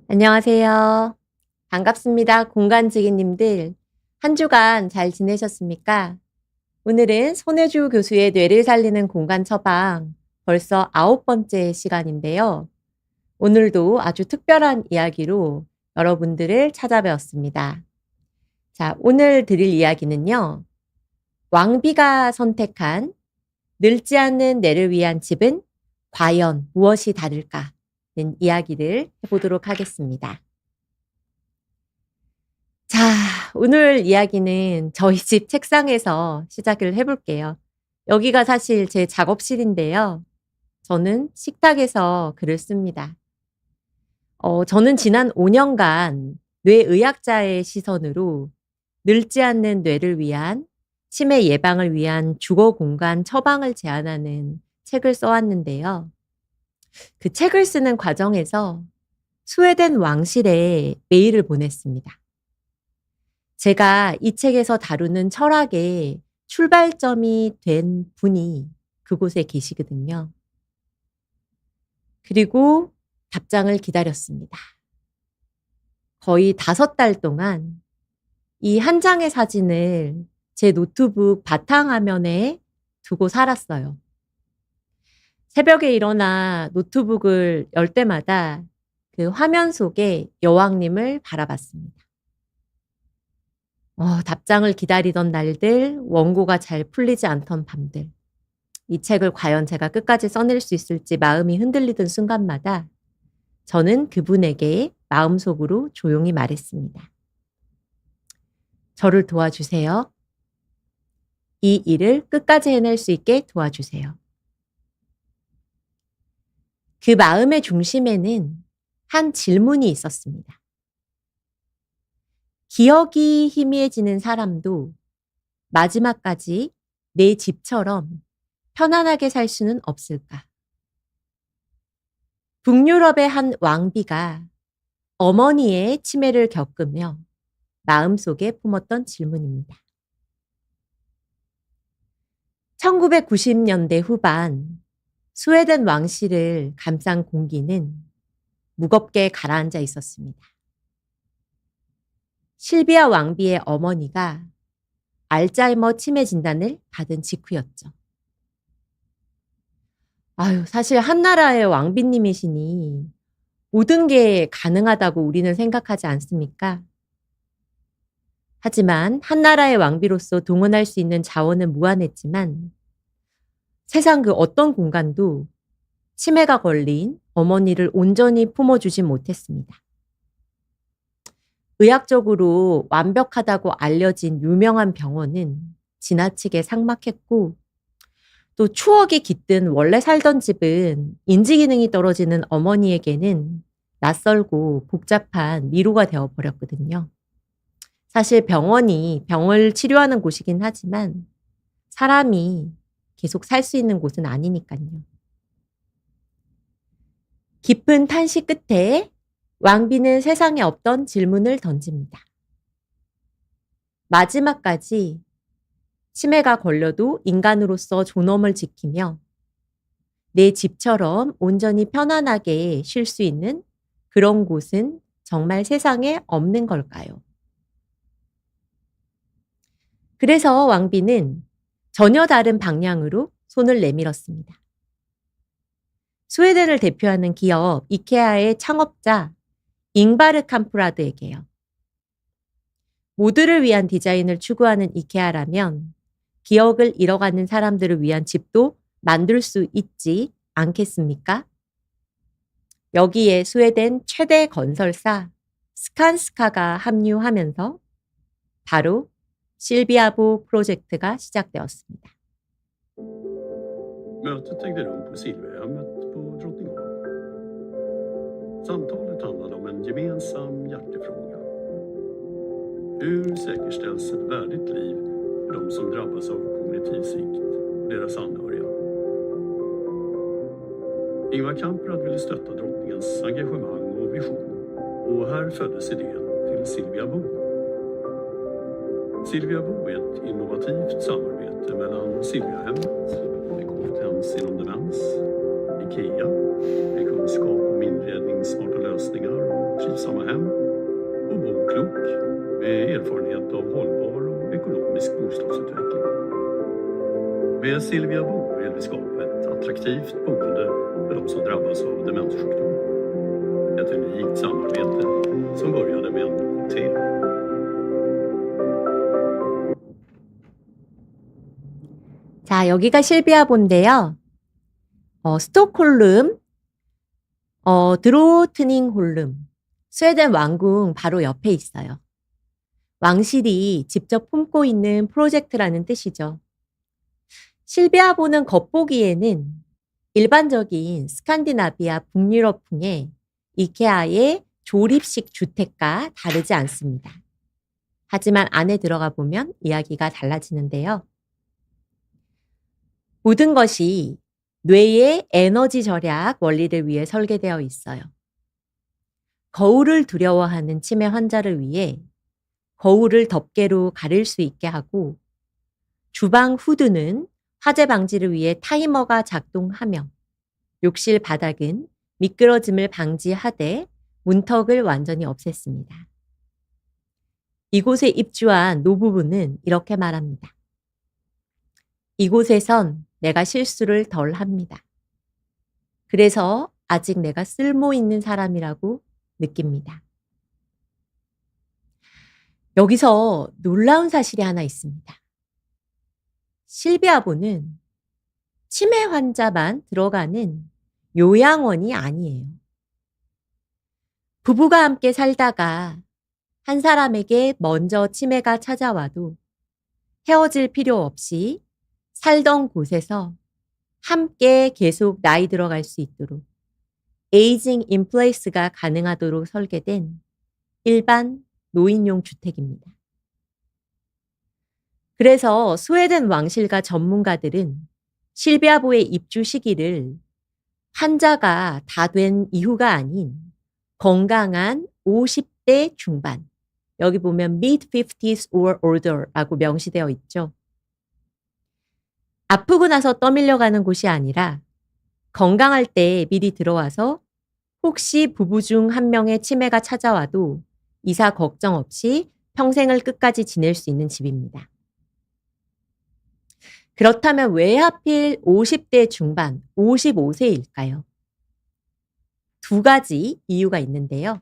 안녕하세요. 반갑습니다. 공간지기님들. 한 주간 잘 지내셨습니까? 오늘은 손혜주 교수의 뇌를 살리는 공간 처방 벌써 9번째 시간인데요. 오늘도 아주 특별한 이야기로 여러분들을 찾아뵈었습니다. 자, 오늘 드릴 이야기는요. 왕비가 선택한 늙지 않는 뇌를 위한 집은 과연 무엇이 다를까? 는 이야기를 해보도록 하겠습니다. 자, 오늘 이야기는 저희 집 책상에서 시작을 해볼게요. 여기가 사실 제 작업실인데요. 저는 식탁에서 글을 씁니다. 저는 지난 5년간 뇌의학자의 시선으로 늙지 않는 뇌를 위한 치매 예방을 위한 주거 공간 처방을 제안하는 책을 써왔는데요. 그 책을 쓰는 과정에서 스웨덴 왕실에 메일을 보냈습니다. 제가 이 책에서 다루는 철학의 출발점이 된 분이 그곳에 계시거든요. 그리고 답장을 기다렸습니다. 거의 5달 동안 이 한 장의 사진을 제 노트북 바탕화면에 두고 살았어요. 새벽에 일어나 노트북을 열 때마다 그 화면 속에 여왕님을 바라봤습니다. 답장을 기다리던 날들, 원고가 잘 풀리지 않던 밤들. 이 책을 과연 제가 끝까지 써낼 수 있을지 마음이 흔들리던 순간마다 저는 그분에게 마음속으로 조용히 말했습니다. 저를 도와주세요. 이 일을 끝까지 해낼 수 있게 도와주세요. 그 마음의 중심에는 한 질문이 있었습니다. 기억이 희미해지는 사람도 마지막까지 내 집처럼 편안하게 살 수는 없을까? 북유럽의 한 왕비가 어머니의 치매를 겪으며 마음속에 품었던 질문입니다. 1990년대 후반 스웨덴 왕실을 감싼 공기는 무겁게 가라앉아 있었습니다. 실비아 왕비의 어머니가 알츠하이머 치매 진단을 받은 직후였죠. 사실 한나라의 왕비님이시니 모든 게 가능하다고 우리는 생각하지 않습니까? 하지만 한나라의 왕비로서 동원할 수 있는 자원은 무한했지만 세상 그 어떤 공간도 치매가 걸린 어머니를 온전히 품어주지 못했습니다. 의학적으로 완벽하다고 알려진 유명한 병원은 지나치게 삭막했고 또 추억이 깃든 원래 살던 집은 인지기능이 떨어지는 어머니에게는 낯설고 복잡한 미로가 되어버렸거든요. 사실 병원이 병을 치료하는 곳이긴 하지만 사람이 계속 살 수 있는 곳은 아니니까요. 깊은 탄식 끝에 왕비는 세상에 없던 질문을 던집니다. 마지막까지 치매가 걸려도 인간으로서 존엄을 지키며 내 집처럼 온전히 편안하게 쉴 수 있는 그런 곳은 정말 세상에 없는 걸까요? 그래서 왕비는 전혀 다른 방향으로 손을 내밀었습니다. 스웨덴을 대표하는 기업 이케아의 창업자 잉바르 캄프라드에게요. 모두를 위한 디자인을 추구하는 이케아라면 기억을 잃어가는 사람들을 위한 집도 만들 수 있지 않겠습니까? 여기에 스웨덴 최대 건설사 스칸스카가 합류하면서 바로 실비아보 프로젝트가 시작되었습니다. Mötet ägde rum på Silviahemmet på Drottningholm. Samtalet handlade om en gemensam hjärtefråga. Hur säkerställs ett värdigt liv för de som drabbas av kognitiv svikt och deras anhöriga? Ingvar Kamprad ville stötta drottningens engagemang och vision, och här föddes idén till Silvia Bo. Silvia Bo är ett innovativt samarbete mellan Silviahemmet med kompetens inom demens, IKEA med kunskap om inredningssmarta lösningar och trivsamma hem och bo klok med erfarenhet av hållbar och ekonomisk bostadsutveckling. Med Silvia Bo vill vi skapa ett attraktivt boende för de som drabbas av demenssjukdom. Ett unikt samarbete som började med en te. 자, 여기가 실비아 본데요. 스톡홀름, 드로트닝홀름, 스웨덴 왕궁 바로 옆에 있어요. 왕실이 직접 품고 있는 프로젝트라는 뜻이죠. 실비아보는 겉보기에는 일반적인 스칸디나비아 북유럽풍의 이케아의 조립식 주택과 다르지 않습니다. 하지만 안에 들어가 보면 이야기가 달라지는데요. 모든 것이 뇌의 에너지 절약 원리를 위해 설계되어 있어요. 거울을 두려워하는 치매 환자를 위해 거울을 덮개로 가릴 수 있게 하고 주방 후드는 화재 방지를 위해 타이머가 작동하며 욕실 바닥은 미끄러짐을 방지하되 문턱을 완전히 없앴습니다. 이곳에 입주한 노부부는 이렇게 말합니다. 이곳에선 내가 실수를 덜 합니다. 그래서 아직 내가 쓸모 있는 사람이라고 느낍니다. 여기서 놀라운 사실이 하나 있습니다. 실비아보는 치매 환자만 들어가는 요양원이 아니에요. 부부가 함께 살다가 한 사람에게 먼저 치매가 찾아와도 헤어질 필요 없이 살던 곳에서 함께 계속 나이 들어갈 수 있도록 에이징 인 플레이스가 가능하도록 설계된 일반 노인용 주택입니다. 그래서 스웨덴 왕실과 전문가들은 실비아보의 입주 시기를 환자가 다 된 이후가 아닌 건강한 50대 중반, 여기 보면 mid-50s or older라고 명시되어 있죠. 아프고 나서 떠밀려가는 곳이 아니라 건강할 때 미리 들어와서 혹시 부부 중 한 명의 치매가 찾아와도 이사 걱정 없이 평생을 끝까지 지낼 수 있는 집입니다. 그렇다면 왜 하필 50대 중반, 55세일까요? 두 가지 이유가 있는데요.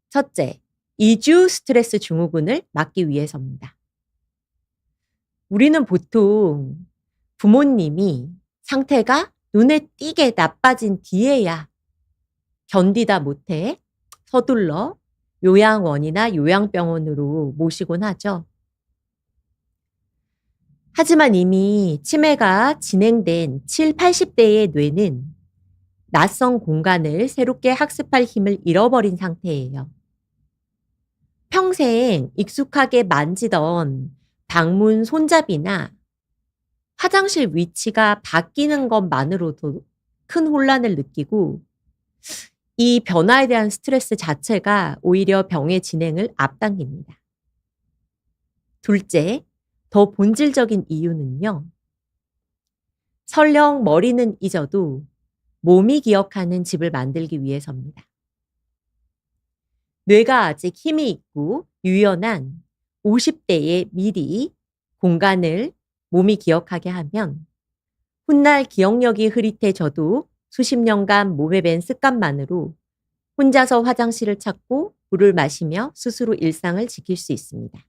첫째, 이주 스트레스 증후군을 막기 위해서입니다. 우리는 보통 부모님이 상태가 눈에 띄게 나빠진 뒤에야 견디다 못해 서둘러 요양원이나 요양병원으로 모시곤 하죠. 하지만 이미 치매가 진행된 7, 80대의 뇌는 낯선 공간을 새롭게 학습할 힘을 잃어버린 상태예요. 평생 익숙하게 만지던 방문 손잡이나 화장실 위치가 바뀌는 것만으로도 큰 혼란을 느끼고 이 변화에 대한 스트레스 자체가 오히려 병의 진행을 앞당깁니다. 둘째, 더 본질적인 이유는요. 설령 머리는 잊어도 몸이 기억하는 집을 만들기 위해서입니다. 뇌가 아직 힘이 있고 유연한 50대에 미리 공간을 몸이 기억하게 하면 훗날 기억력이 흐릿해져도 수십 년간 몸에 밴 습관만으로 혼자서 화장실을 찾고 물을 마시며 스스로 일상을 지킬 수 있습니다.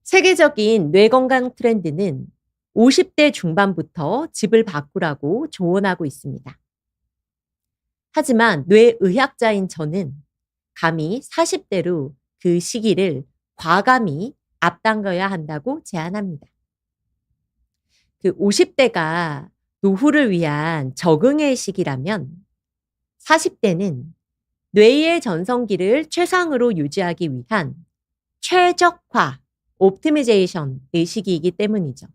세계적인 뇌건강 트렌드는 50대 중반부터 집을 바꾸라고 조언하고 있습니다. 하지만 뇌의학자인 저는 감히 40대로 그 시기를 과감히 앞당겨야 한다고 제안합니다. 그 50대가 노후를 위한 적응의 시기라면 40대는 뇌의 전성기를 최상으로 유지하기 위한 최적화, 옵티미제이션의 시기이기 때문이죠.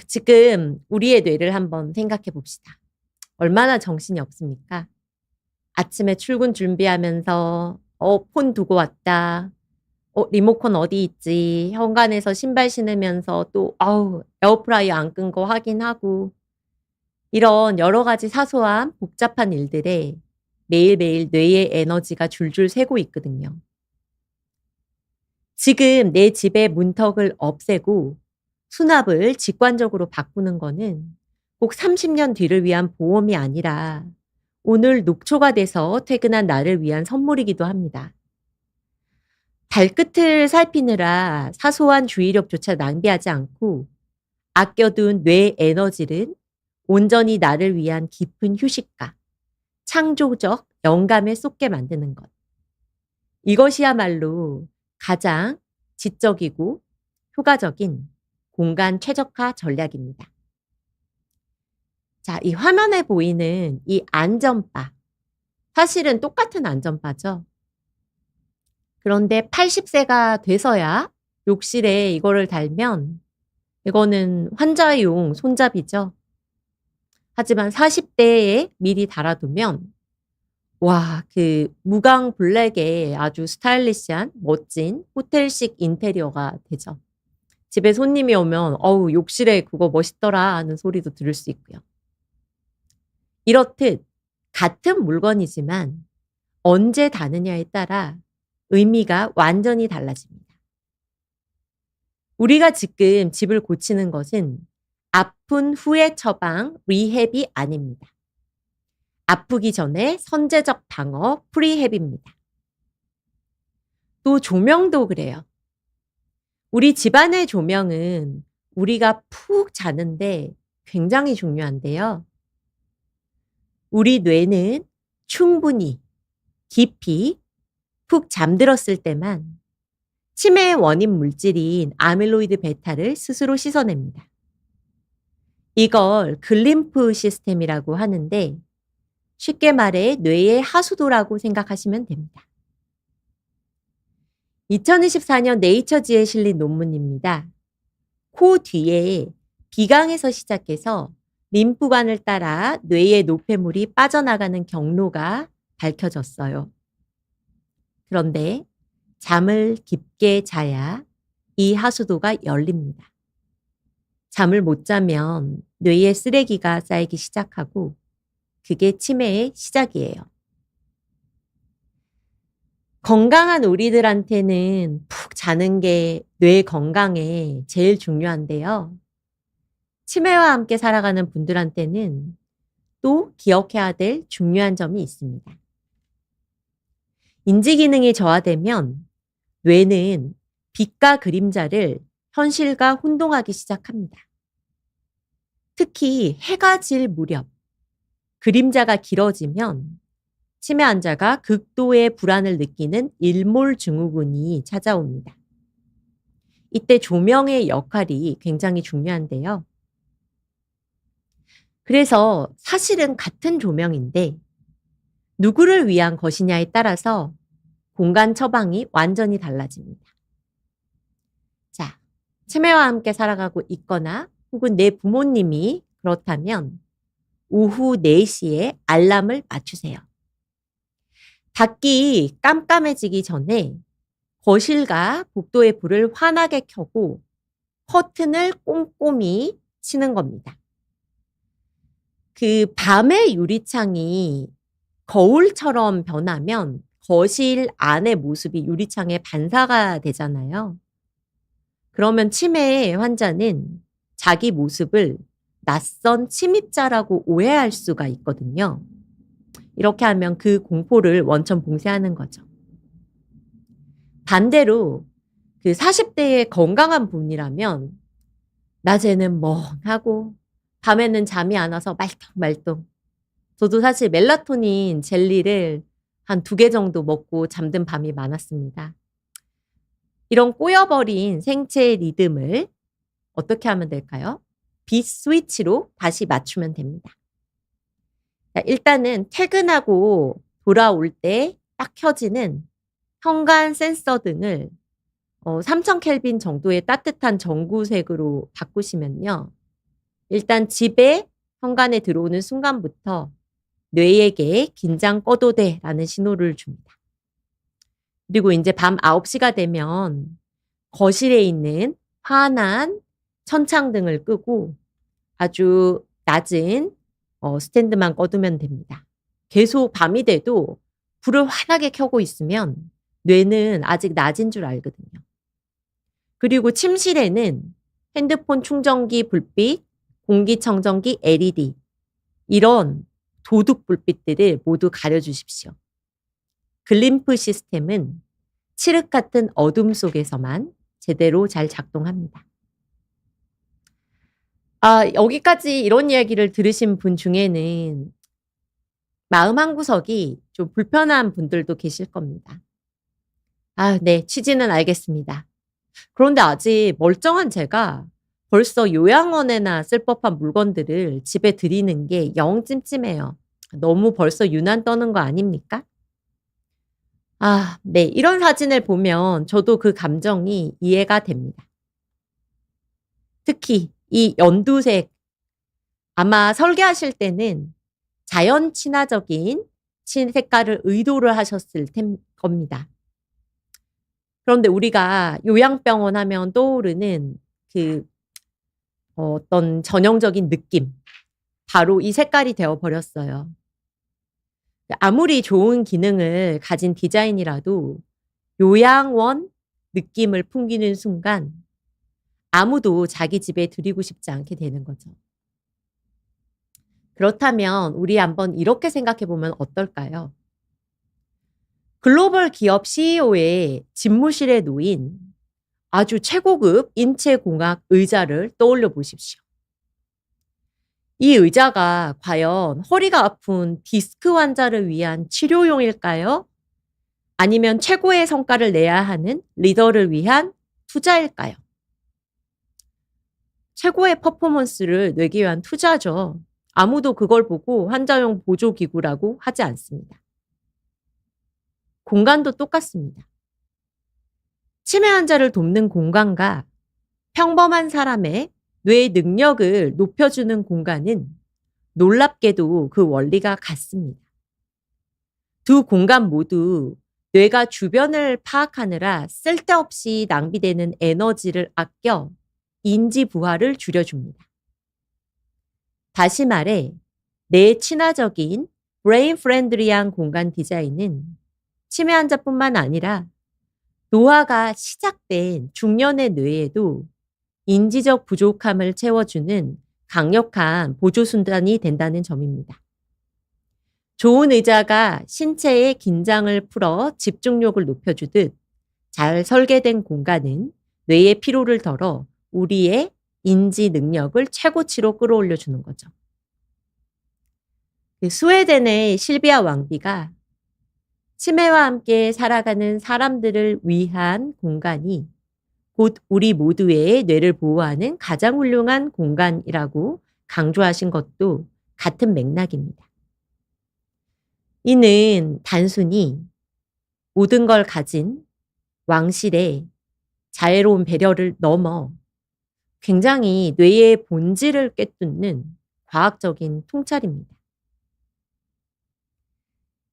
지금 우리의 뇌를 한번 생각해 봅시다. 얼마나 정신이 없습니까? 아침에 출근 준비하면서 폰 두고 왔다. 리모컨 어디 있지? 현관에서 신발 신으면서 또 에어프라이어 안 끈 거 확인하고 이런 여러 가지 사소한 복잡한 일들에 매일매일 뇌의 에너지가 줄줄 새고 있거든요. 지금 내 집의 문턱을 없애고 수납을 직관적으로 바꾸는 거는 꼭 30년 뒤를 위한 보험이 아니라 오늘 녹초가 돼서 퇴근한 나를 위한 선물이기도 합니다. 발끝을 살피느라 사소한 주의력조차 낭비하지 않고 아껴둔 뇌 에너지를 온전히 나를 위한 깊은 휴식과 창조적 영감에 쏟게 만드는 것. 이것이야말로 가장 지적이고 효과적인 공간 최적화 전략입니다. 자, 이 화면에 보이는 이 안전바. 사실은 똑같은 안전바죠. 그런데 80세가 돼서야 욕실에 이거를 달면 이거는 환자용 손잡이죠. 하지만 40대에 미리 달아두면 와, 그 무광 블랙의 아주 스타일리시한 멋진 호텔식 인테리어가 되죠. 집에 손님이 오면 어우, 욕실에 그거 멋있더라 하는 소리도 들을 수 있고요. 이렇듯 같은 물건이지만 언제 다느냐에 따라 의미가 완전히 달라집니다. 우리가 지금 집을 고치는 것은 아픈 후의 처방, 리헵이 아닙니다. 아프기 전에 선제적 방어, 프리헵입니다. 또 조명도 그래요. 우리 집안의 조명은 우리가 푹 자는데 굉장히 중요한데요. 우리 뇌는 충분히, 깊이, 푹 잠들었을 때만 치매의 원인 물질인 아밀로이드 베타를 스스로 씻어냅니다. 이걸 글림프 시스템이라고 하는데 쉽게 말해 뇌의 하수도라고 생각하시면 됩니다. 2024년 네이처지에 실린 논문입니다. 코 뒤에 비강에서 시작해서 림프관을 따라 뇌의 노폐물이 빠져나가는 경로가 밝혀졌어요. 그런데 잠을 깊게 자야 이 하수도가 열립니다. 잠을 못 자면 뇌에 쓰레기가 쌓이기 시작하고 그게 치매의 시작이에요. 건강한 우리들한테는 푹 자는 게 뇌 건강에 제일 중요한데요. 치매와 함께 살아가는 분들한테는 또 기억해야 될 중요한 점이 있습니다. 인지 기능이 저하되면 뇌는 빛과 그림자를 현실과 혼동하기 시작합니다. 특히 해가 질 무렵, 그림자가 길어지면 치매 환자가 극도의 불안을 느끼는 일몰 증후군이 찾아옵니다. 이때 조명의 역할이 굉장히 중요한데요. 그래서 사실은 같은 조명인데 누구를 위한 것이냐에 따라서 공간 처방이 완전히 달라집니다. 자, 치매와 함께 살아가고 있거나 혹은 내 부모님이 그렇다면 오후 4시에 알람을 맞추세요. 밖이 깜깜해지기 전에 거실과 복도의 불을 환하게 켜고 커튼을 꼼꼼히 치는 겁니다. 그 밤의 유리창이 거울처럼 변하면 거실 안의 모습이 유리창에 반사가 되잖아요. 그러면 치매 환자는 자기 모습을 낯선 침입자라고 오해할 수가 있거든요. 이렇게 하면 그 공포를 원천 봉쇄하는 거죠. 반대로 그 40대의 건강한 분이라면 낮에는 멍하고 밤에는 잠이 안 와서 말똥말똥. 저도 사실 멜라토닌 젤리를 한 2개 정도 먹고 잠든 밤이 많았습니다. 이런 꼬여버린 생체 리듬을 어떻게 하면 될까요? 빛 스위치로 다시 맞추면 됩니다. 자, 일단은 퇴근하고 돌아올 때 딱 켜지는 현관 센서 등을 3000켈빈 정도의 따뜻한 전구색으로 바꾸시면요. 일단 집에 현관에 들어오는 순간부터 뇌에게 긴장 꺼도 돼라는 신호를 줍니다. 그리고 이제 밤 9시가 되면 거실에 있는 환한 천창등을 끄고 아주 낮은 스탠드만 꺼두면 됩니다. 계속 밤이 돼도 불을 환하게 켜고 있으면 뇌는 아직 낮인 줄 알거든요. 그리고 침실에는 핸드폰 충전기 불빛, 공기청정기 LED 이런 도둑 불빛들을 모두 가려주십시오. 글림프 시스템은 칠흑 같은 어둠 속에서만 제대로 잘 작동합니다. 여기까지 이런 이야기를 들으신 분 중에는 마음 한구석이 좀 불편한 분들도 계실 겁니다. 네, 취지는 알겠습니다. 그런데 아직 멀쩡한 제가 벌써 요양원에나 쓸 법한 물건들을 집에 들이는 게 영 찜찜해요. 너무 벌써 유난 떠는 거 아닙니까? 네, 이런 사진을 보면 저도 그 감정이 이해가 됩니다. 특히 이 연두색, 아마 설계하실 때는 자연 친화적인 색깔을 의도를 하셨을 겁니다. 그런데 우리가 요양병원 하면 떠오르는 그 어떤 전형적인 느낌, 바로 이 색깔이 되어버렸어요. 아무리 좋은 기능을 가진 디자인이라도 요양원 느낌을 풍기는 순간 아무도 자기 집에 들이고 싶지 않게 되는 거죠. 그렇다면 우리 한번 이렇게 생각해 보면 어떨까요? 글로벌 기업 CEO의 집무실에 놓인 아주 최고급 인체공학 의자를 떠올려 보십시오. 이 의자가 과연 허리가 아픈 디스크 환자를 위한 치료용일까요? 아니면 최고의 성과를 내야 하는 리더를 위한 투자일까요? 최고의 퍼포먼스를 내기 위한 투자죠. 아무도 그걸 보고 환자용 보조기구라고 하지 않습니다. 공간도 똑같습니다. 치매 환자를 돕는 공간과 평범한 사람의 뇌 능력을 높여주는 공간은 놀랍게도 그 원리가 같습니다. 두 공간 모두 뇌가 주변을 파악하느라 쓸데없이 낭비되는 에너지를 아껴 인지 부하를 줄여줍니다. 다시 말해 뇌 친화적인 브레인 프렌드리한 공간 디자인은 치매 환자뿐만 아니라 노화가 시작된 중년의 뇌에도 인지적 부족함을 채워주는 강력한 보조순환이 된다는 점입니다. 좋은 의자가 신체의 긴장을 풀어 집중력을 높여주듯 잘 설계된 공간은 뇌의 피로를 덜어 우리의 인지 능력을 최고치로 끌어올려주는 거죠. 스웨덴의 실비아 왕비가 치매와 함께 살아가는 사람들을 위한 공간이 곧 우리 모두의 뇌를 보호하는 가장 훌륭한 공간이라고 강조하신 것도 같은 맥락입니다. 이는 단순히 모든 걸 가진 왕실의 자애로운 배려를 넘어 굉장히 뇌의 본질을 꿰뚫는 과학적인 통찰입니다.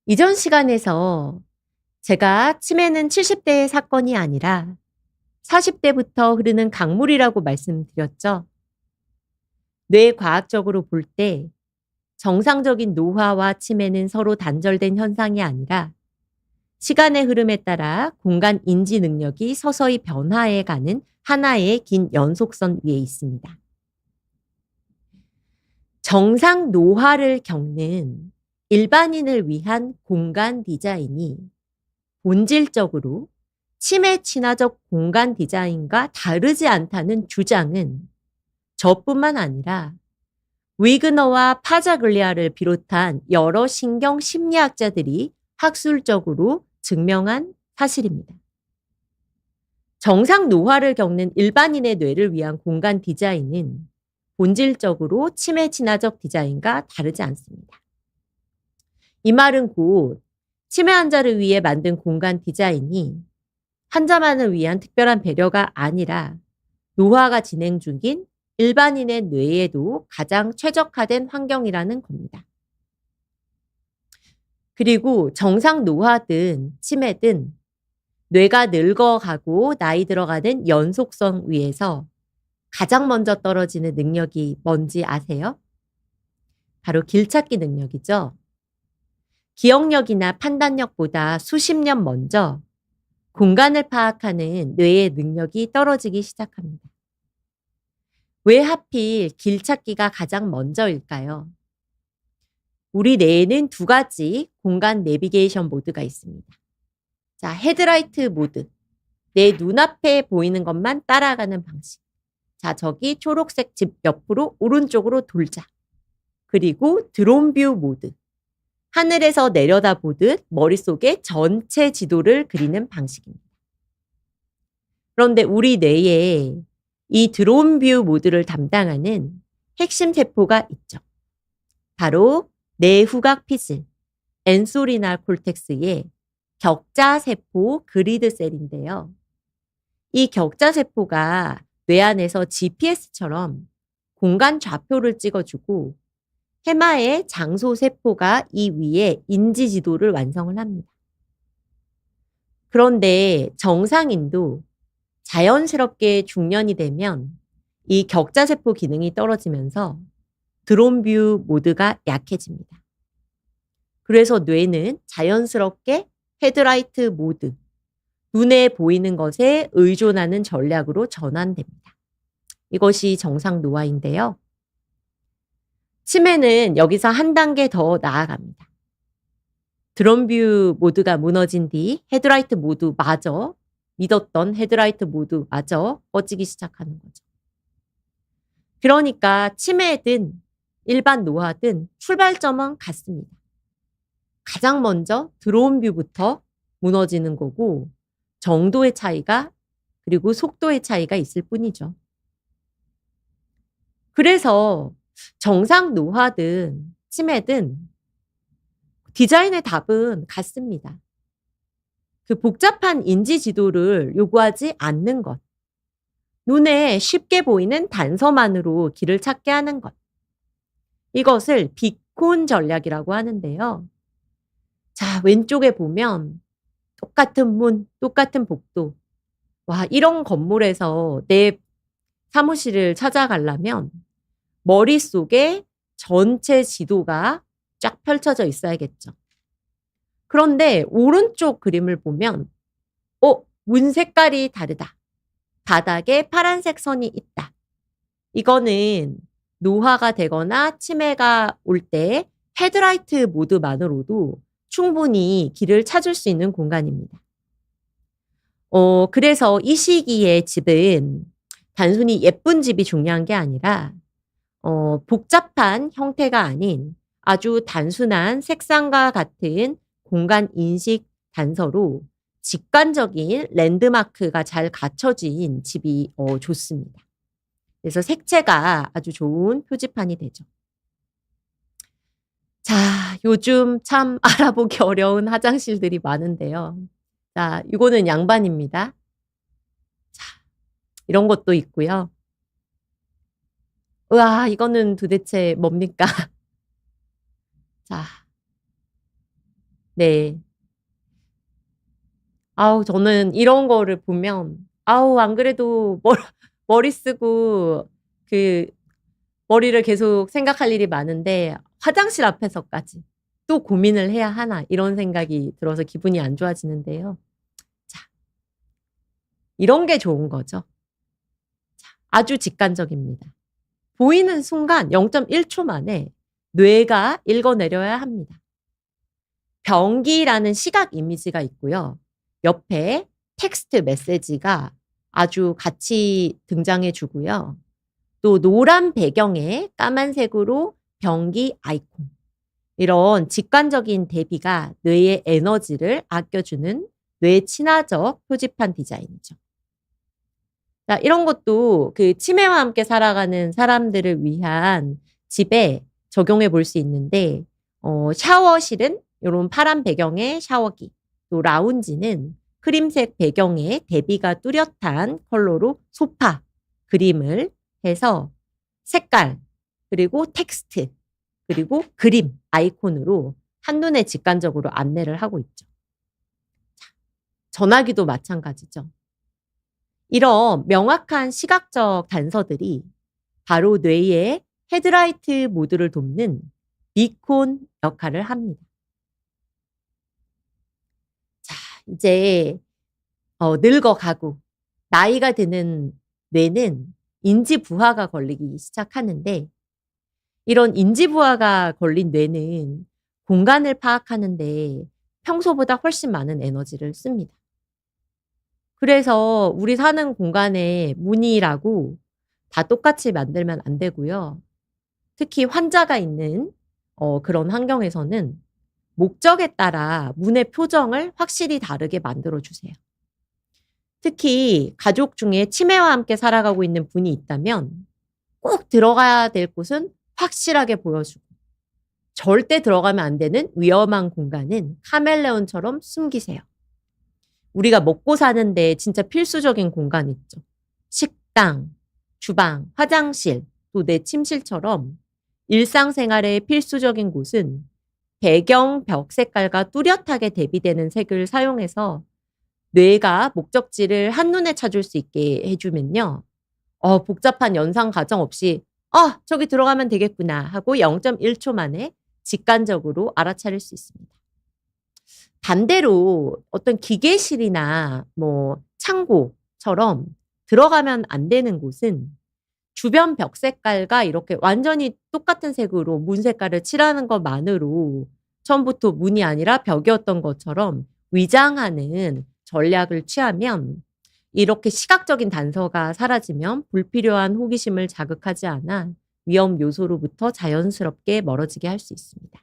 이전 시간에서 제가 치매는 70대의 사건이 아니라 40대부터 흐르는 강물이라고 말씀드렸죠. 뇌과학적으로 볼 때 정상적인 노화와 치매는 서로 단절된 현상이 아니라 시간의 흐름에 따라 공간 인지 능력이 서서히 변화해 가는 하나의 긴 연속선 위에 있습니다. 정상 노화를 겪는 일반인을 위한 공간 디자인이 본질적으로 치매 친화적 공간 디자인과 다르지 않다는 주장은 저뿐만 아니라 위그너와 파자글리아를 비롯한 여러 신경 심리학자들이 학술적으로 증명한 사실입니다. 정상 노화를 겪는 일반인의 뇌를 위한 공간 디자인은 본질적으로 치매 친화적 디자인과 다르지 않습니다. 이 말은 곧 치매 환자를 위해 만든 공간 디자인이 환자만을 위한 특별한 배려가 아니라 노화가 진행 중인 일반인의 뇌에도 가장 최적화된 환경이라는 겁니다. 그리고 정상 노화든 치매든 뇌가 늙어가고 나이 들어가는 연속성 위에서 가장 먼저 떨어지는 능력이 뭔지 아세요? 바로 길찾기 능력이죠. 기억력이나 판단력보다 수십 년 먼저 공간을 파악하는 뇌의 능력이 떨어지기 시작합니다. 왜 하필 길찾기가 가장 먼저일까요? 우리 뇌에는 두 가지 공간 내비게이션 모드가 있습니다. 자, 헤드라이트 모드. 내 눈앞에 보이는 것만 따라가는 방식. 자, 저기 초록색 집 옆으로 오른쪽으로 돌자. 그리고 드론뷰 모드. 하늘에서 내려다보듯 머릿속에 전체 지도를 그리는 방식입니다. 그런데 우리 뇌에 이 드론뷰 모드를 담당하는 핵심 세포가 있죠. 바로 뇌후각 피질, 엔소리날 콜텍스의 격자세포 그리드셀인데요. 이 격자세포가 뇌 안에서 GPS처럼 공간 좌표를 찍어주고 해마의 장소세포가 이 위에 인지지도를 완성을 합니다. 그런데 정상인도 자연스럽게 중년이 되면 이 격자세포 기능이 떨어지면서 드론뷰 모드가 약해집니다. 그래서 뇌는 자연스럽게 헤드라이트 모드, 눈에 보이는 것에 의존하는 전략으로 전환됩니다. 이것이 정상 노화인데요. 치매는 여기서 한 단계 더 나아갑니다. 드론뷰 모드가 무너진 뒤 헤드라이트 모드마저 믿었던 헤드라이트 모드마저 꺼지기 시작하는 거죠. 그러니까 치매든 일반 노화든 출발점은 같습니다. 가장 먼저 드론뷰부터 무너지는 거고 정도의 차이가 그리고 속도의 차이가 있을 뿐이죠. 그래서 정상 노화든 치매든 디자인의 답은 같습니다. 그 복잡한 인지 지도를 요구하지 않는 것. 눈에 쉽게 보이는 단서만으로 길을 찾게 하는 것. 이것을 비콘 전략이라고 하는데요. 자, 왼쪽에 보면 똑같은 문, 똑같은 복도. 와, 이런 건물에서 내 사무실을 찾아가려면 머릿속에 전체 지도가 쫙 펼쳐져 있어야겠죠. 그런데 오른쪽 그림을 보면 문 색깔이 다르다. 바닥에 파란색 선이 있다. 이거는 노화가 되거나 치매가 올 때 헤드라이트 모드만으로도 충분히 길을 찾을 수 있는 공간입니다. 그래서 이 시기에 집은 단순히 예쁜 집이 중요한 게 아니라 복잡한 형태가 아닌 아주 단순한 색상과 같은 공간 인식 단서로 직관적인 랜드마크가 잘 갖춰진 집이 좋습니다. 그래서 색채가 아주 좋은 표지판이 되죠. 자, 요즘 참 알아보기 어려운 화장실들이 많은데요. 자, 이거는 양반입니다. 자, 이런 것도 있고요. 우와, 이거는 도대체 뭡니까? 자, 네. 아우, 저는 이런 거를 보면, 안 그래도 머리 쓰고 그 머리를 계속 생각할 일이 많은데 화장실 앞에서까지 또 고민을 해야 하나 이런 생각이 들어서 기분이 안 좋아지는데요. 자, 이런 게 좋은 거죠. 자, 아주 직관적입니다. 보이는 순간 0.1초 만에 뇌가 읽어내려야 합니다. 변기라는 시각 이미지가 있고요. 옆에 텍스트 메시지가 아주 같이 등장해 주고요. 또 노란 배경에 까만색으로 변기 아이콘. 이런 직관적인 대비가 뇌의 에너지를 아껴주는 뇌 친화적 표지판 디자인이죠. 자, 이런 것도 그 치매와 함께 살아가는 사람들을 위한 집에 적용해 볼 수 있는데, 샤워실은 이런 파란 배경의 샤워기, 또 라운지는 크림색 배경에 대비가 뚜렷한 컬러로 소파, 그림을 해서 색깔, 그리고 텍스트, 그리고 그림, 아이콘으로 한눈에 직관적으로 안내를 하고 있죠. 자, 전화기도 마찬가지죠. 이런 명확한 시각적 단서들이 바로 뇌의 헤드라이트 모드를 돕는 비콘 역할을 합니다. 자, 이제 늙어가고 나이가 드는 뇌는 인지 부하가 걸리기 시작하는데 이런 인지 부하가 걸린 뇌는 공간을 파악하는데 평소보다 훨씬 많은 에너지를 씁니다. 그래서 우리 사는 공간에 문이라고 다 똑같이 만들면 안 되고요. 특히 환자가 있는 그런 환경에서는 목적에 따라 문의 표정을 확실히 다르게 만들어 주세요. 특히 가족 중에 치매와 함께 살아가고 있는 분이 있다면 꼭 들어가야 될 곳은 확실하게 보여주고 절대 들어가면 안 되는 위험한 공간은 카멜레온처럼 숨기세요. 우리가 먹고 사는데 진짜 필수적인 공간 있죠. 식당, 주방, 화장실, 또 내 침실처럼 일상생활의 필수적인 곳은 배경 벽 색깔과 뚜렷하게 대비되는 색을 사용해서 뇌가 목적지를 한눈에 찾을 수 있게 해주면요. 복잡한 연상 과정 없이 저기 들어가면 되겠구나 하고 0.1초 만에 직관적으로 알아차릴 수 있습니다. 반대로 어떤 기계실이나 뭐 창고처럼 들어가면 안 되는 곳은 주변 벽 색깔과 이렇게 완전히 똑같은 색으로 문 색깔을 칠하는 것만으로 처음부터 문이 아니라 벽이었던 것처럼 위장하는 전략을 취하면 이렇게 시각적인 단서가 사라지면 불필요한 호기심을 자극하지 않아 위험 요소로부터 자연스럽게 멀어지게 할 수 있습니다.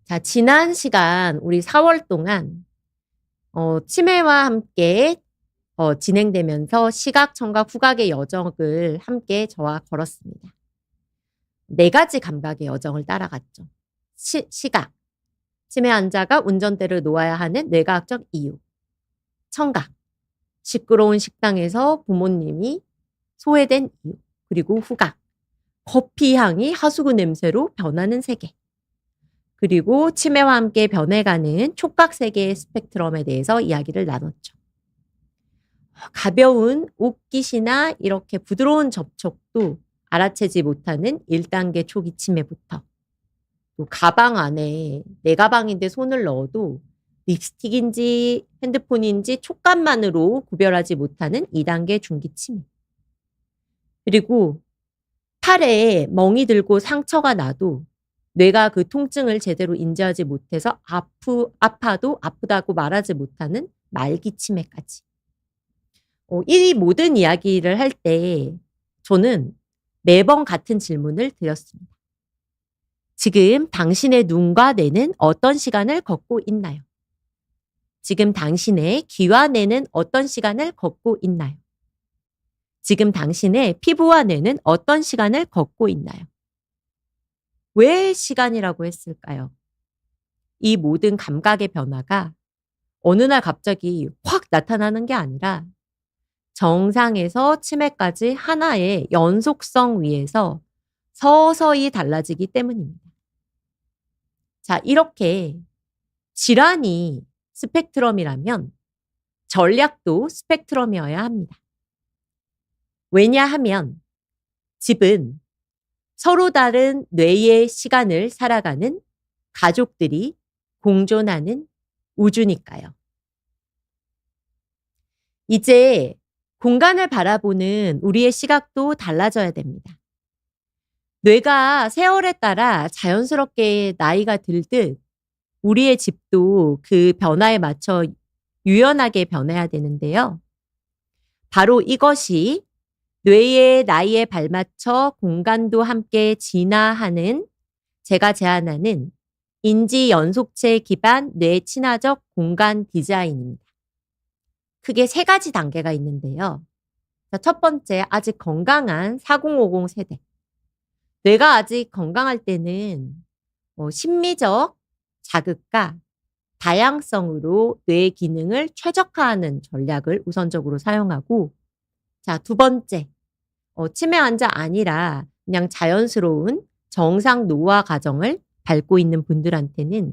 자, 지난 시간 우리 4월 동안 치매와 함께 진행되면서 시각, 청각, 후각의 여정을 함께 저와 걸었습니다. 4가지 감각의 여정을 따라갔죠. 시각, 치매 환자가 운전대를 놓아야 하는 뇌과학적 이유. 청각, 시끄러운 식당에서 부모님이 소외된 이유. 그리고 후각, 커피 향이 하수구 냄새로 변하는 세계. 그리고 치매와 함께 변해가는 촉각 세계의 스펙트럼에 대해서 이야기를 나눴죠. 가벼운 옷깃이나 이렇게 부드러운 접촉도 알아채지 못하는 1단계 초기 치매부터 또 가방 안에 내 가방인데 손을 넣어도 립스틱인지 핸드폰인지 촉감만으로 구별하지 못하는 2단계 중기 치매. 그리고 팔에 멍이 들고 상처가 나도 뇌가 그 통증을 제대로 인지하지 못해서 아파도 아프다고 말하지 못하는 말기 치매까지. 이 모든 이야기를 할 때 저는 매번 같은 질문을 드렸습니다. 지금 당신의 눈과 뇌는 어떤 시간을 걷고 있나요? 지금 당신의 귀와 뇌는 어떤 시간을 걷고 있나요? 지금 당신의 피부와 뇌는 어떤 시간을 걷고 있나요? 왜 시간이라고 했을까요? 이 모든 감각의 변화가 어느 날 갑자기 확 나타나는 게 아니라 정상에서 치매까지 하나의 연속성 위에서 서서히 달라지기 때문입니다. 자, 이렇게 질환이 스펙트럼이라면 전략도 스펙트럼이어야 합니다. 왜냐하면 집은 서로 다른 뇌의 시간을 살아가는 가족들이 공존하는 우주니까요. 이제 공간을 바라보는 우리의 시각도 달라져야 됩니다. 뇌가 세월에 따라 자연스럽게 나이가 들듯 우리의 집도 그 변화에 맞춰 유연하게 변해야 되는데요. 바로 이것이 뇌의 나이에 발맞춰 공간도 함께 진화하는 제가 제안하는 인지 연속체 기반 뇌 친화적 공간 디자인입니다. 크게 3가지 단계가 있는데요. 첫 번째, 아직 건강한 4050 세대. 뇌가 아직 건강할 때는 심미적 자극과 다양성으로 뇌의 기능을 최적화하는 전략을 우선적으로 사용하고, 자, 2번째, 치매 환자 아니라 그냥 자연스러운 정상 노화 과정을 밟고 있는 분들한테는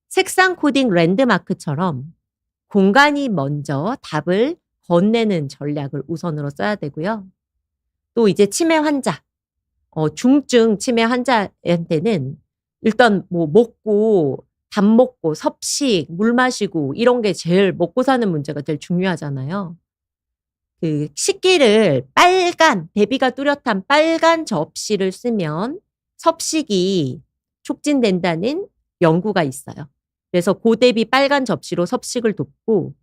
색상 코딩 랜드마크처럼 공간이 먼저 답을 건네는 전략을 우선으로 써야 되고요. 또 이제 치매 환자, 중증 치매 환자한테는 일단 뭐 먹고 밥 먹고 섭식, 물 마시고 이런 게 제일 먹고 사는 문제가 제일 중요하잖아요. 그 식기를 대비가 뚜렷한 빨간 접시를 쓰면 섭식이 촉진된다는 연구가 있어요. 그래서 고대비 빨간 접시로 섭식을 돕고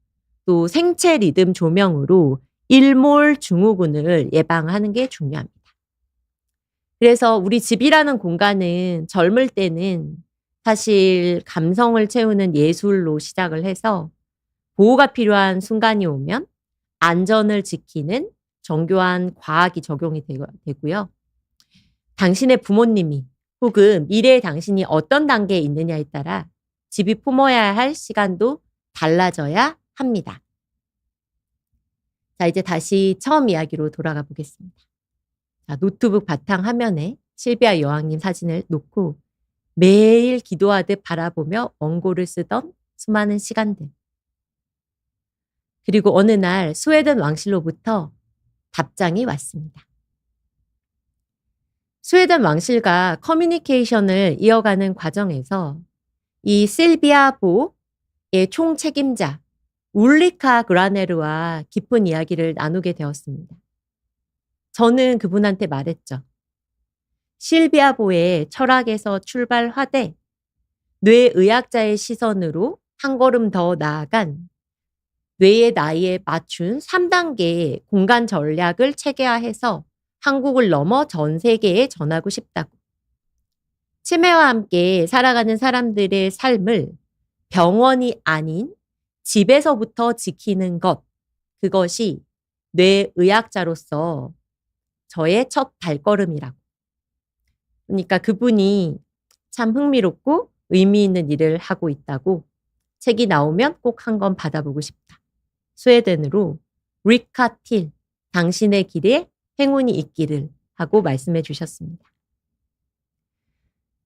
또 생체 리듬 조명으로 일몰 증후군을 예방하는 게 중요합니다. 그래서 우리 집이라는 공간은 젊을 때는 사실 감성을 채우는 예술로 시작을 해서 보호가 필요한 순간이 오면 안전을 지키는 정교한 과학이 적용이 되고요. 당신의 부모님이 혹은 미래의 당신이 어떤 단계에 있느냐에 따라 집이 품어야 할 시간도 달라져야 합니다. 자, 이제 다시 처음 이야기로 돌아가 보겠습니다. 자, 노트북 바탕 화면에 실비아 여왕님 사진을 놓고 매일 기도하듯 바라보며 원고를 쓰던 수많은 시간들. 그리고 어느 날 스웨덴 왕실로부터 답장이 왔습니다. 스웨덴 왕실과 커뮤니케이션을 이어가는 과정에서 이 실비아 보의 총책임자 울리카 그라네르와 깊은 이야기를 나누게 되었습니다. 저는 그분한테 말했죠. 실비아 보의 철학에서 출발하되 뇌의학자의 시선으로 한 걸음 더 나아간 뇌의 나이에 맞춘 3단계의 공간 전략을 체계화해서 한국을 넘어 전 세계에 전하고 싶다고. 치매와 함께 살아가는 사람들의 삶을 병원이 아닌 집에서부터 지키는 것, 그것이 뇌의학자로서 저의 첫 발걸음이라고. 그러니까 그분이 참 흥미롭고 의미 있는 일을 하고 있다고 책이 나오면 꼭 한 권 받아보고 싶다. 스웨덴으로 리카 틸, 당신의 길에 행운이 있기를 하고 말씀해 주셨습니다.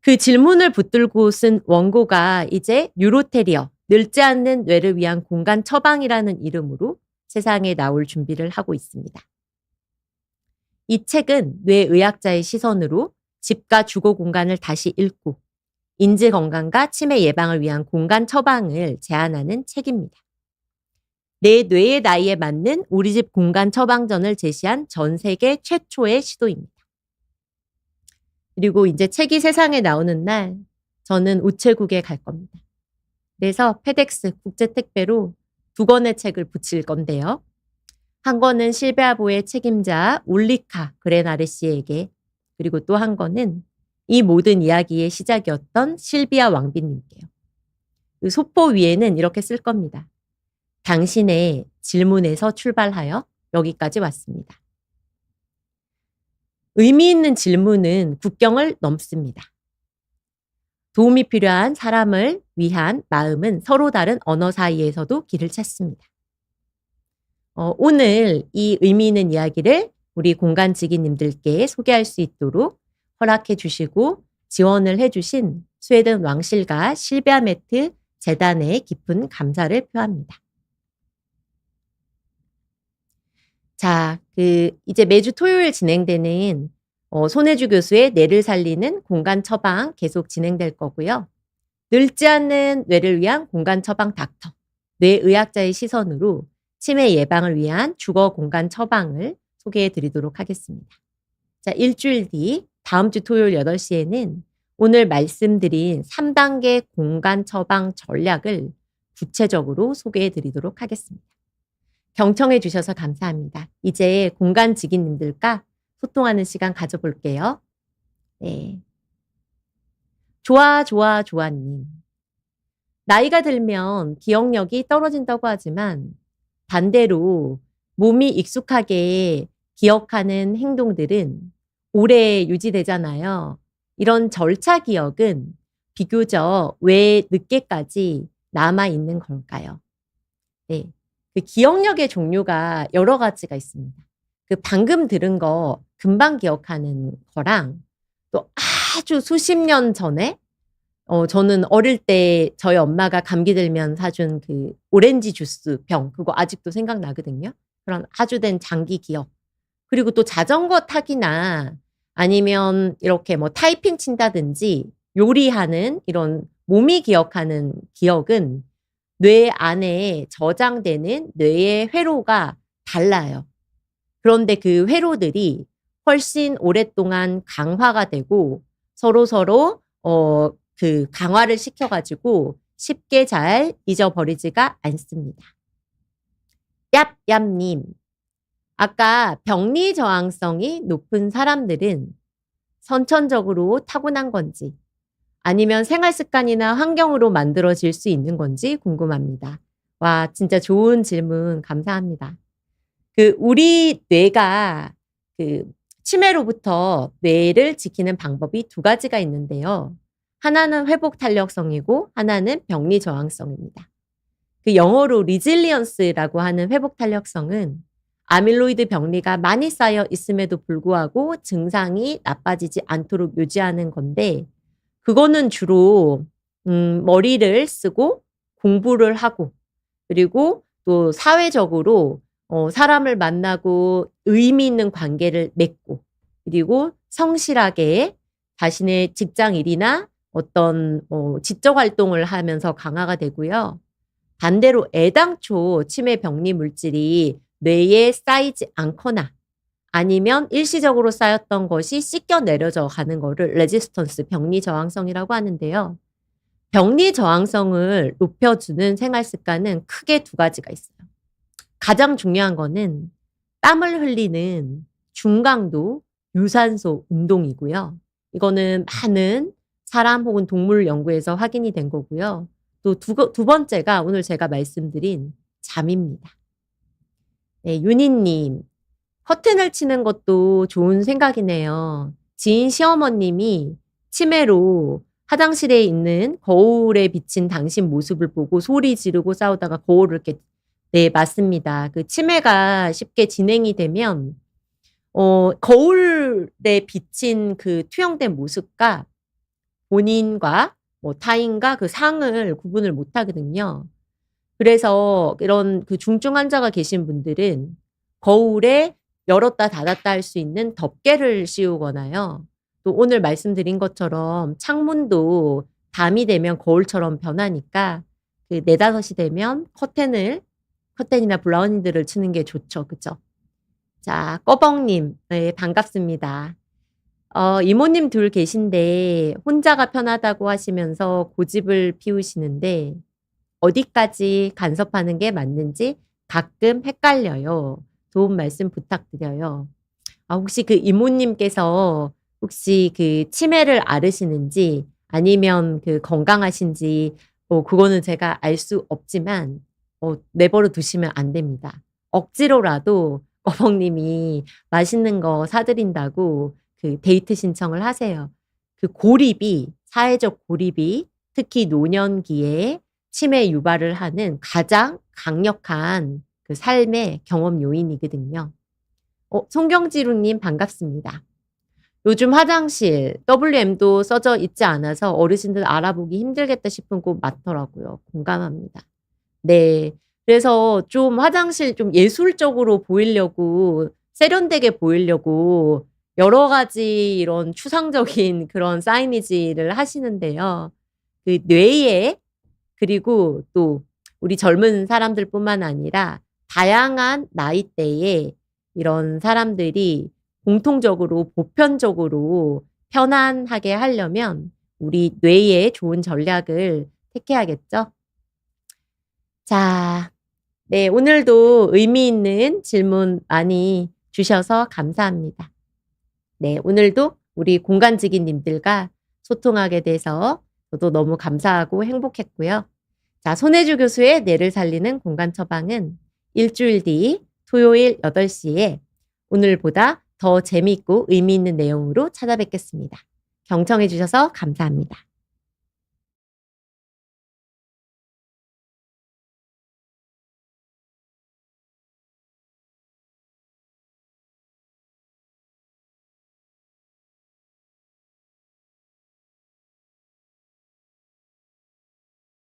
그 질문을 붙들고 쓴 원고가 이제 뉴로테리어, 늙지 않는 뇌를 위한 공간 처방이라는 이름으로 세상에 나올 준비를 하고 있습니다. 이 책은 뇌의학자의 시선으로 집과 주거 공간을 다시 읽고 인지 건강과 치매 예방을 위한 공간 처방을 제안하는 책입니다. 내 뇌의 나이에 맞는 우리 집 공간 처방전을 제시한 전 세계 최초의 시도입니다. 그리고 이제 책이 세상에 나오는 날 저는 우체국에 갈 겁니다. 그래서 페덱스 국제택배로 2권의 책을 붙일 건데요. 한 권은 실비아보의 책임자 울리카 그레나르 씨에게, 그리고 또 한 권은 이 모든 이야기의 시작이었던 실비아 왕비님께요. 그 소포 위에는 이렇게 쓸 겁니다. 당신의 질문에서 출발하여 여기까지 왔습니다. 의미 있는 질문은 국경을 넘습니다. 도움이 필요한 사람을 위한 마음은 서로 다른 언어 사이에서도 길을 찾습니다. 오늘 이 의미 있는 이야기를 우리 공간지기님들께 소개할 수 있도록 허락해 주시고 지원을 해 주신 스웨덴 왕실과 실비아 매트 재단에 깊은 감사를 표합니다. 자, 이제 매주 토요일 진행되는 손혜주 교수의 뇌를 살리는 공간 처방 계속 진행될 거고요. 늙지 않는 뇌를 위한 공간 처방 닥터, 뇌의학자의 시선으로 치매 예방을 위한 주거 공간 처방을 소개해 드리도록 하겠습니다. 자, 일주일 뒤 다음 주 토요일 8시에는 오늘 말씀드린 3단계 공간 처방 전략을 구체적으로 소개해 드리도록 하겠습니다. 경청해 주셔서 감사합니다. 이제 공간지기님들과 소통하는 시간 가져볼게요. 네. 좋아님. 나이가 들면 기억력이 떨어진다고 하지만 반대로 몸이 익숙하게 기억하는 행동들은 오래 유지되잖아요. 이런 절차 기억은 비교적 왜 늦게까지 남아있는 걸까요? 네. 그 기억력의 종류가 여러 가지가 있습니다. 그 방금 들은 거 금방 기억하는 거랑 또 아주 수십 년 전에 저는 어릴 때 저희 엄마가 감기 들면 사준 그 오렌지 주스 병, 그거 아직도 생각나거든요. 그런 아주 된 장기 기억. 그리고 또 자전거 타기나 아니면 이렇게 뭐 타이핑 친다든지 요리하는 이런 몸이 기억하는 기억은 뇌 안에 저장되는 뇌의 회로가 달라요. 그런데 그 회로들이 훨씬 오랫동안 강화가 되고 서로서로 그 강화를 시켜가지고 쉽게 잘 잊어버리지가 않습니다. 얍얍님. 아까 병리 저항성이 높은 사람들은 선천적으로 타고난 건지 아니면 생활 습관이나 환경으로 만들어질 수 있는 건지 궁금합니다. 와, 진짜 좋은 질문 감사합니다. 우리 뇌가 치매로부터 뇌를 지키는 방법이 두 가지가 있는데요. 하나는 회복 탄력성이고 하나는 병리 저항성입니다. 영어로 resilience라고 하는 회복 탄력성은 아밀로이드 병리가 많이 쌓여 있음에도 불구하고 증상이 나빠지지 않도록 유지하는 건데 그거는 주로 머리를 쓰고 공부를 하고 그리고 또 사회적으로 사람을 만나고 의미 있는 관계를 맺고 그리고 성실하게 자신의 직장 일이나 어떤 지적 활동을 하면서 강화가 되고요. 반대로 애당초 치매 병리 물질이 뇌에 쌓이지 않거나 아니면 일시적으로 쌓였던 것이 씻겨 내려져 가는 거를 레지스턴스, 병리 저항성이라고 하는데요. 병리 저항성을 높여주는 생활 습관은 크게 두 가지가 있어요. 가장 중요한 거는 땀을 흘리는 중강도 유산소 운동이고요. 이거는 많은 사람 혹은 동물 연구에서 확인이 된 거고요. 또 두 번째가 오늘 제가 말씀드린 잠입니다. 네, 윤희님, 커튼을 치는 것도 좋은 생각이네요. 지인 시어머님이 치매로 화장실에 있는 거울에 비친 당신 모습을 보고 소리 지르고 싸우다가 거울을 이렇게 네, 맞습니다. 치매가 쉽게 진행이 되면 거울에 비친 투영된 모습과 본인과 뭐 타인과 상을 구분을 못 하거든요. 그래서 이런 중증 환자가 계신 분들은 거울에 열었다 닫았다 할 수 있는 덮개를 씌우거나요. 또 오늘 말씀드린 것처럼 창문도 밤이 되면 거울처럼 변하니까 4, 5시 되면 커튼이나 블라인드를 치는 게 좋죠. 그죠? 자, 꺼벙님, 네, 반갑습니다. 이모님 둘 계신데 혼자가 편하다고 하시면서 고집을 피우시는데 어디까지 간섭하는 게 맞는지 가끔 헷갈려요. 도움 말씀 부탁드려요. 혹시 이모님께서 혹시 치매를 앓으시는지 아니면 건강하신지 그거는 제가 알 수 없지만 내버려 두시면 안 됩니다. 억지로라도 어벙님이 맛있는 거 사드린다고 데이트 신청을 하세요. 사회적 고립이 특히 노년기에 치매 유발을 하는 가장 강력한 삶의 경험 요인이거든요. 송경지루님 반갑습니다. 요즘 화장실 WM도 써져 있지 않아서 어르신들 알아보기 힘들겠다 싶은 곳 많더라고요. 공감합니다. 네. 그래서 좀 화장실 좀 예술적으로 보이려고 세련되게 보이려고 여러 가지 이런 추상적인 그런 사이니지를 하시는데요. 뇌에 그리고 또 우리 젊은 사람들뿐만 아니라 다양한 나이대에 이런 사람들이 공통적으로 보편적으로 편안하게 하려면 우리 뇌에 좋은 전략을 택해야겠죠. 자, 네, 오늘도 의미 있는 질문 많이 주셔서 감사합니다. 네, 오늘도 우리 공간지기님들과 소통하게 돼서 저도 너무 감사하고 행복했고요. 자, 손혜주 교수의 뇌를 살리는 공간 처방은 일주일 뒤 토요일 8시에 오늘보다 더 재미있고 의미 있는 내용으로 찾아뵙겠습니다. 경청해 주셔서 감사합니다.